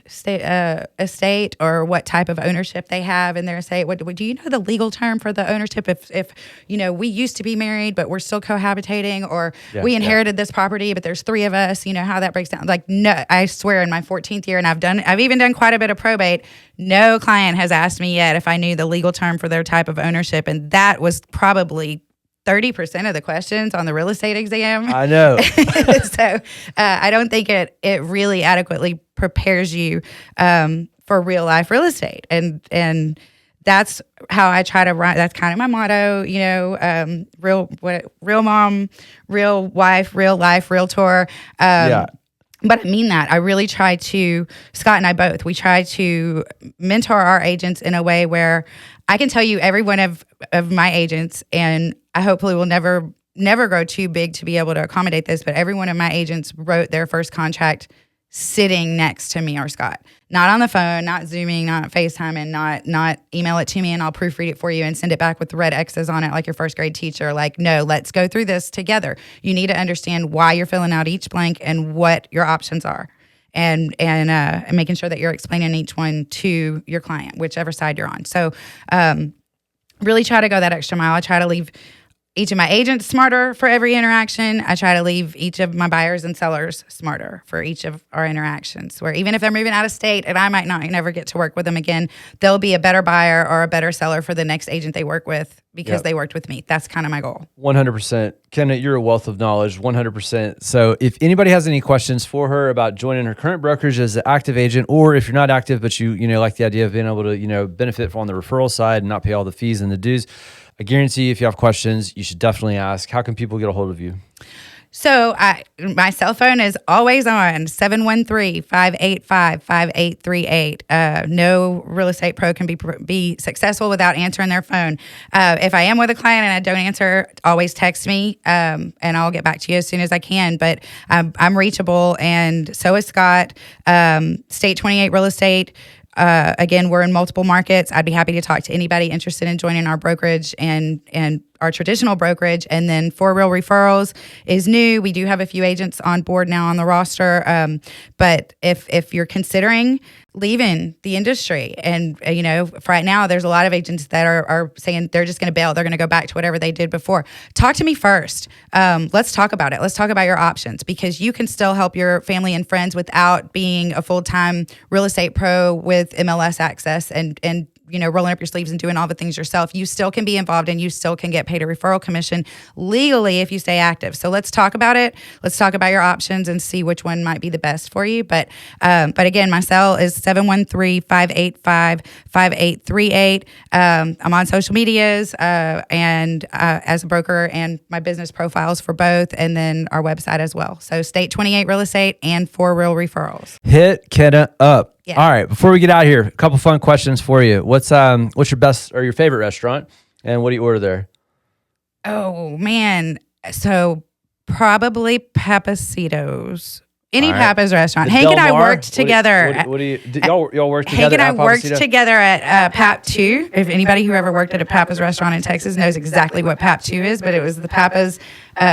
B: or what type of ownership they have in their estate. What do you know the legal term for the ownership? If we used to be married, but we're still cohabitating, or we inherited this property, but there's 3 of us, how that breaks down. Like, no, I swear in my 14th year, and I've even done quite a bit of probate, no client has asked me yet if I knew the legal term for their type of ownership. And that was probably 30% of the questions on the real estate exam.
A: I know.
B: So I don't think it really adequately prepares you for real life real estate. And that's how I try to run. That's kind of my motto, real mom, real wife, real life, realtor. But I mean that. I really try to, Scott and I both, we try to mentor our agents in a way where I can tell you every one of my agents, and I hopefully will never grow too big to be able to accommodate this, but every one of my agents wrote their first contract sitting next to me or Scott, not on the phone, not Zooming, not FaceTiming, not email it to me and I'll proofread it for you and send it back with the red X's on it like your first grade teacher. Like, no, let's go through this together. You need to understand why you're filling out each blank and what your options are. And making sure that you're explaining each one to your client, whichever side you're on. So really try to go that extra mile. I try to leave each of my agents smarter for every interaction. I try to leave each of my buyers and sellers smarter for each of our interactions, where even if they're moving out of state and I might not never get to work with them again, they'll be a better buyer or a better seller for the next agent they work with because they worked with me. That's kind of my goal.
A: 100%. Kenna, you're a wealth of knowledge, 100%. So if anybody has any questions for her about joining her current brokerage as an active agent, or if you're not active, but you like the idea of being able to, benefit from on the referral side and not pay all the fees and the dues, I guarantee if you have questions, you should definitely ask. How can people get a hold of you?
B: So my cell phone is always on, 713-585-5838. No real estate pro can be successful without answering their phone. If I am with a client and I don't answer, always text me, and I'll get back to you as soon as I can. But I'm reachable, and so is Scott. State 28 Real Estate. Again, we're in multiple markets. I'd be happy to talk to anybody interested in joining our brokerage and our traditional brokerage. And then For Real Referrals is new. We do have a few agents on board now on the roster. But if you're considering leaving the industry, and for right now, there's a lot of agents that are saying they're just going to bail. They're going to go back to whatever they did before. Talk to me first. Let's talk about it. Let's talk about your options, because you can still help your family and friends without being a full-time real estate pro with MLS access and rolling up your sleeves and doing all the things yourself. You still can be involved and you still can get paid a referral commission legally if you stay active. So let's talk about it. Let's talk about your options and see which one might be the best for you. But again, my cell is 713-585-5838. I'm on social medias and as a broker, and my business profiles for both, and then our website as well. So State 28 Real Estate and For Real Referrals.
A: Hit Kenna up.
B: Yeah.
A: All right. Before we get out of here, a couple fun questions for you. What's your best or your favorite restaurant, and what do you order there?
B: Oh man, so probably Pappasito's. Any Pappas restaurant. Hank and I worked together.
A: What do you? Y'all work together?
B: Hank and I worked together at Pap 2. If anybody who ever worked at a Pappas restaurant in Texas knows exactly what Pap 2 is, but it was the Pappas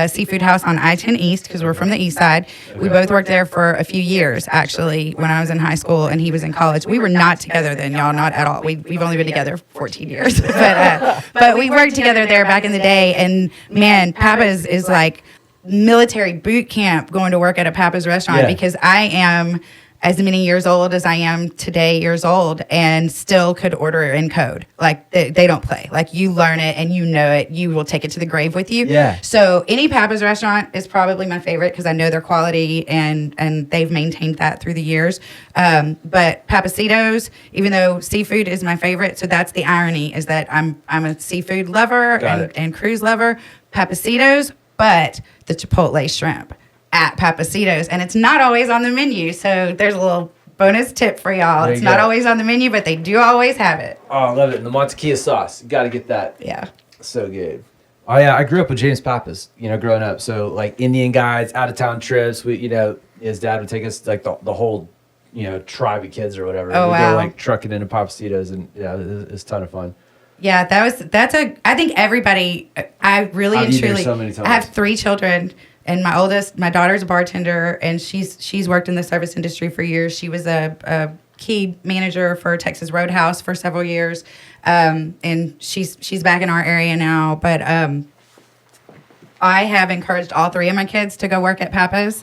B: Seafood House on I-10 East, because we're from the east side. We both worked there for a few years, actually, when I was in high school and he was in college. We were not together then, y'all, not at all. We've only been together 14 years. But we worked together there back in the day, and man, Pappas is like military boot camp going to work at a Pappas restaurant, because I am as many years old as I am today years old and still could order in code. Like they don't play. Like you learn it and you know it. You will take it to the grave with you.
A: Yeah.
B: So any Pappas restaurant is probably my favorite because I know their quality and they've maintained that through the years. But Pappasito's, even though seafood is my favorite, so that's the irony, is that I'm a seafood lover and cruise lover. Pappasito's, but the Chipotle shrimp at Pappasito's, and it's not always on the menu. So there's a little bonus tip for y'all. It's not always on the menu, but they do always have it.
A: Oh, I love it. And the mantequilla sauce. You got to get that.
B: Yeah.
A: So good. Oh, yeah. I grew up with James Pappas, growing up. So, like, Indian guides, out-of-town trips. We, his dad would take us, like, the whole, tribe of kids or whatever.
B: Oh,
A: We'd
B: wow.
A: go, like, trucking into Pappasito's, and, it was a ton of fun.
B: Yeah, I think everybody, I've truly,
A: so many times.
B: I have 3 children, and my daughter's a bartender, and she's worked in the service industry for years. She was a key manager for Texas Roadhouse for several years, and she's back in our area now. But I have encouraged all 3 of my kids to go work at Pappas.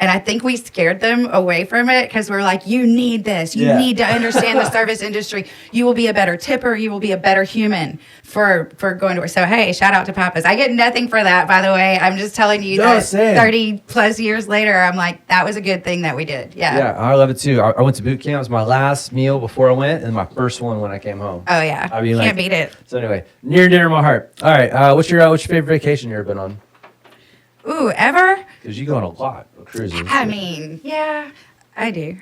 B: And I think we scared them away from it because we're like, you need this. You need to understand the service industry. You will be a better tipper. You will be a better human for going to work. So, hey, shout out to Pappas. I get nothing for that, by the way. I'm just telling you that 30 plus years later, I'm like, that was a good thing that we did. Yeah.
A: Yeah, I love it too. I went to boot camp. It was my last meal before I went and my first one when I came home.
B: Oh, yeah. I mean, can't beat it.
A: So, anyway, near and dear to my heart. All right. What's your favorite vacation you've ever been on?
B: Ooh, ever?
A: Because you go on a lot of cruises.
B: I mean, yeah, I do.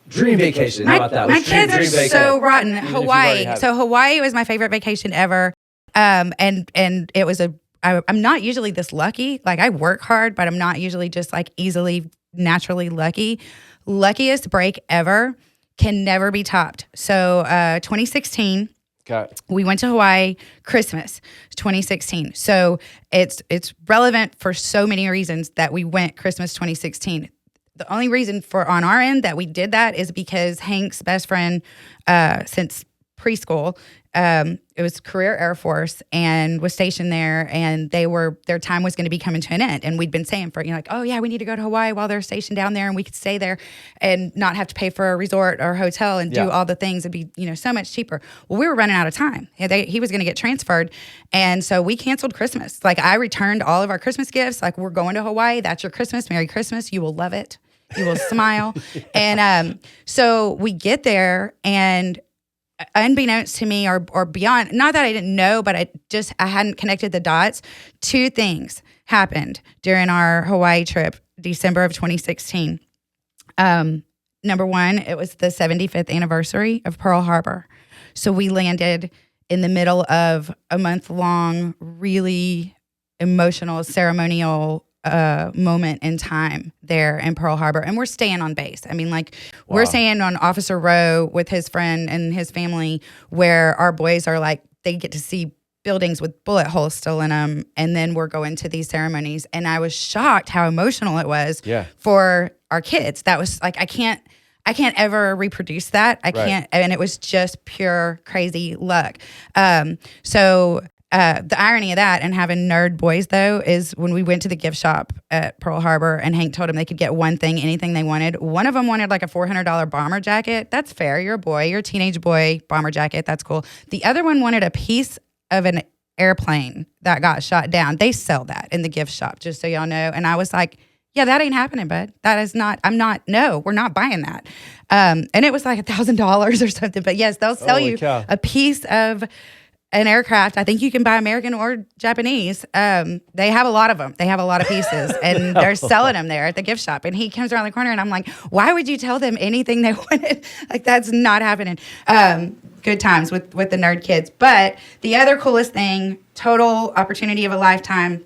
A: Dream vacation. How about that?
B: My kids are so rotten. Hawaii. So Hawaii was my favorite vacation ever. And it was I'm not usually this lucky. Like I work hard, but I'm not usually just like easily naturally lucky. Luckiest break ever, can never be topped. So 2016, we went to Hawaii Christmas 2016. So it's relevant for so many reasons that we went Christmas 2016. The only reason for on our end that we did that is because Hank's best friend since preschool, it was career Air Force and was stationed there, and their time was going to be coming to an end. And we'd been saying for, like, oh yeah, we need to go to Hawaii while they're stationed down there, and we could stay there and not have to pay for a resort or hotel and do all the things. It'd be, so much cheaper. Well, we were running out of time. He was going to get transferred. And so we canceled Christmas. Like, I returned all of our Christmas gifts. Like, we're going to Hawaii. That's your Christmas. Merry Christmas. You will love it. You will smile. And so we get there, and unbeknownst to me or beyond, not that I didn't know, but I hadn't connected the dots. Two things happened during our Hawaii trip, December of 2016. Number one, it was the 75th anniversary of Pearl Harbor. So we landed in the middle of a month-long, really emotional, ceremonial moment in time there in Pearl Harbor. And we're staying on base. I mean, like, we're staying on Officer Row with his friend and his family, where our boys are like, they get to see buildings with bullet holes still in them. And then we're going to these ceremonies. And I was shocked how emotional it was for our kids. That was like, I can't ever reproduce that. I can't. And it was just pure crazy luck. The irony of that and having nerd boys, though, is when we went to the gift shop at Pearl Harbor and Hank told them they could get one thing, anything they wanted. One of them wanted like a $400 bomber jacket. That's fair. You're a boy. You're a teenage boy. Bomber jacket. That's cool. The other one wanted a piece of an airplane that got shot down. They sell that in the gift shop, just so y'all know. And I was like, yeah, that ain't happening, bud. That is not, we're not buying that. And it was like $1,000 or something. But yes, they'll sell you a piece of an aircraft. I think you can buy American or Japanese. They have a lot of them. They have a lot of pieces, and they're selling them there at the gift shop. And he comes around the corner, and I'm like, why would you tell them anything they wanted? Like, that's not happening. Good times with the nerd kids. But the other coolest thing, total opportunity of a lifetime,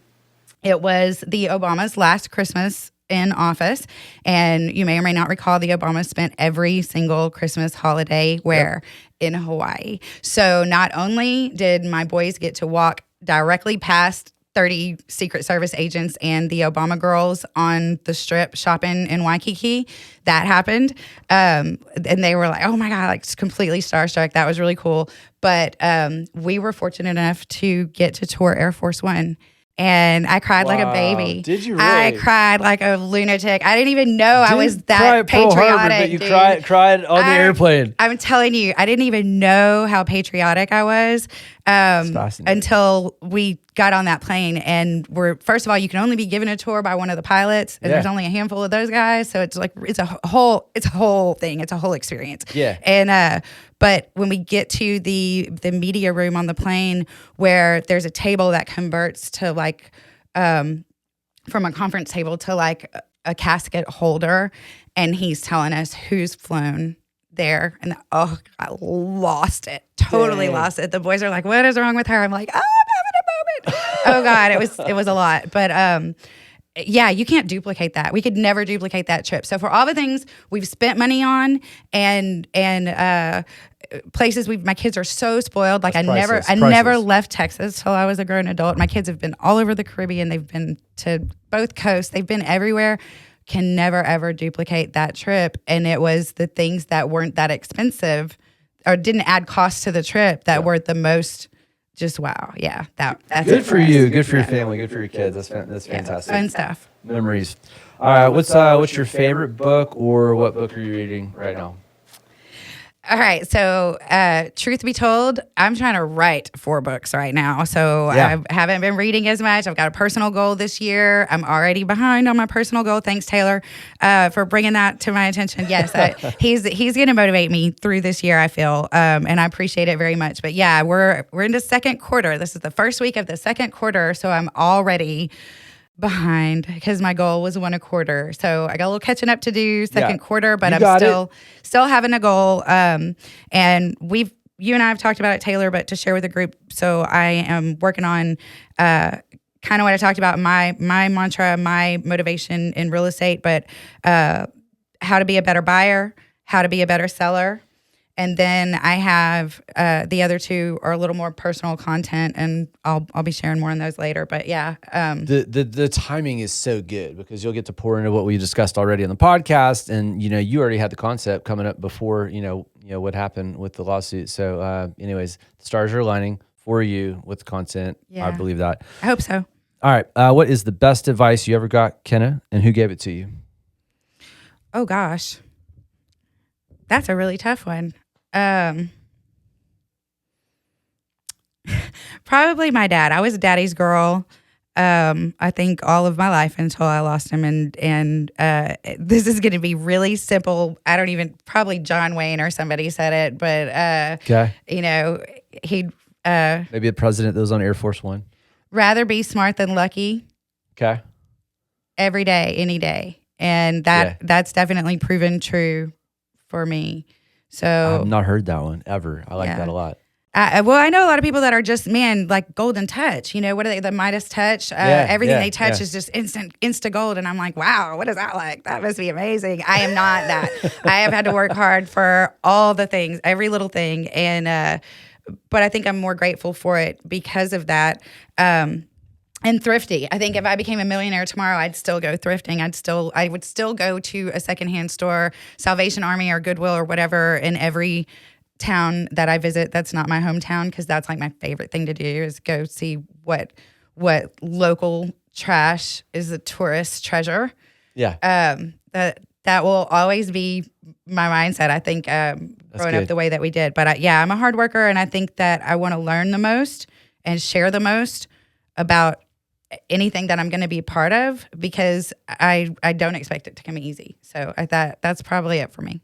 B: it was the Obamas' last Christmas in office. And you may or may not recall, the Obamas spent every single Christmas holiday where? In Hawaii. So not only did my boys get to walk directly past 30 Secret Service agents and the Obama girls on the strip shopping in Waikiki, that happened. And they were like, oh my God, like completely starstruck. That was really cool. But we were fortunate enough to get to tour Air Force One. And I cried like a baby.
A: Did you really?
B: I cried like a lunatic. I didn't even know I was that
A: Pearl
B: patriotic.
A: Harbor, but you
B: dude.
A: cried on the airplane.
B: I'm telling you, I didn't even know how patriotic I was until we got on that plane. And first of all, you can only be given a tour by one of the pilots, and there's only a handful of those guys. So it's like it's a whole thing. It's a whole experience. Yeah. And but when we get to the media room on the plane, where there's a table that converts to like from a conference table to like a casket holder, and he's telling us who's flown there, and I lost it. Totally lost it. The boys are like, "What is wrong with her?" I'm like, "Oh, I'm having a moment." Oh God, it was a lot, but yeah, you can't duplicate that. We could never duplicate that trip. So for all the things we've spent money on and places my kids are so spoiled. Like, I never left Texas till I was a grown adult. My kids have been all over the Caribbean. They've been to both coasts. They've been everywhere. Can never ever duplicate that trip. And it was the things that weren't that expensive or didn't add cost to the trip that were the most. Just wow, yeah. That's
A: good for you. Good for your family. Good for your kids. That's fantastic.
B: Fun stuff.
A: Memories. All right. What's your favorite book, or what book are you reading right now?
B: All right. So, truth be told, I'm trying to write 4 books right now. So I haven't been reading as much. I've got a personal goal this year. I'm already behind on my personal goal. Thanks, Taylor, for bringing that to my attention. Yes, he's going to motivate me through this year, I feel, and I appreciate it very much. But yeah, we're into second quarter. This is the first week of the second quarter, so I'm already behind because my goal was 1 a quarter. So I got a little catching up to do second quarter, but I'm still having a goal. And you and I have talked about it, Taylor, but to share with the group. So I am working on kind of what I talked about, my mantra, my motivation in real estate, but how to be a better buyer, how to be a better seller. And then I have the other two are a little more personal content, and I'll be sharing more on those later. But yeah,
A: the timing is so good because you'll get to pour into what we discussed already on the podcast, and you already had the concept coming up before what happened with the lawsuit. So, anyways, the stars are aligning for you with the content.
B: Yeah.
A: I believe that.
B: I hope so.
A: All right, what is the best advice you ever got, Kenna, and who gave it to you?
B: Oh gosh, that's a really tough one. Probably my dad. I was a daddy's girl. I think all of my life until I lost him. And this is going to be really simple. I don't even, probably John Wayne or somebody said it, but,
A: Okay.
B: He'd,
A: Maybe a president that was on Air Force One.
B: rather be smart than lucky
A: Okay.
B: every day, any day. And that's definitely proven true for me. So
A: I've not heard that one ever. I like that a lot.
B: Well, I know a lot of people that are just, like golden touch. What are they? The Midas touch. Everything they touch is just insta gold. And I'm like, wow, what is that like? That must be amazing. I am not that. I have had to work hard for all the things, every little thing. And, but I think I'm more grateful for it because of that. And thrifty. I think if I became a millionaire tomorrow, I'd still go thrifting. I would still go to a secondhand store, Salvation Army or Goodwill or whatever in every town that I visit that's not my hometown, because that's like my favorite thing to do is go see what local trash is a tourist treasure.
A: Yeah.
B: That will always be my mindset. I think growing up the way that we did. But I'm a hard worker, and I think that I want to learn the most and share the most about anything that I'm going to be a part of, because I don't expect it to come easy. So that's probably it for me.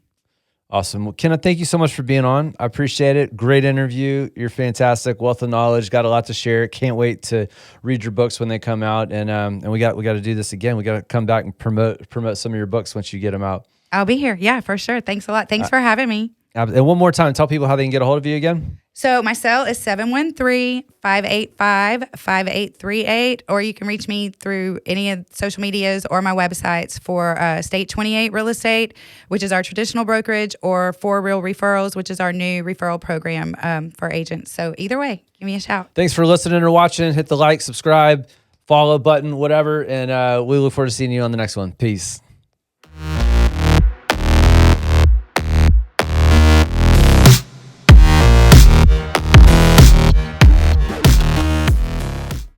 A: Awesome. Well, Kenna, thank you so much for being on. I appreciate it. Great interview. You're fantastic. Wealth of knowledge. Got a lot to share. Can't wait to read your books when they come out. And we got to do this again. We got to come back and promote some of your books once you get them out.
B: I'll be here. Yeah, for sure. Thanks a lot. Thanks for having me.
A: And one more time, tell people how they can get a hold of you again.
B: So my cell is 713-585-5838, or you can reach me through any of social medias or my websites for State 28 Real Estate, which is our traditional brokerage, or For Real Referrals, which is our new referral program for agents. So either way, give me a shout.
A: Thanks for listening or watching. Hit the like, subscribe, follow button, whatever. And we look forward to seeing you on the next one. Peace.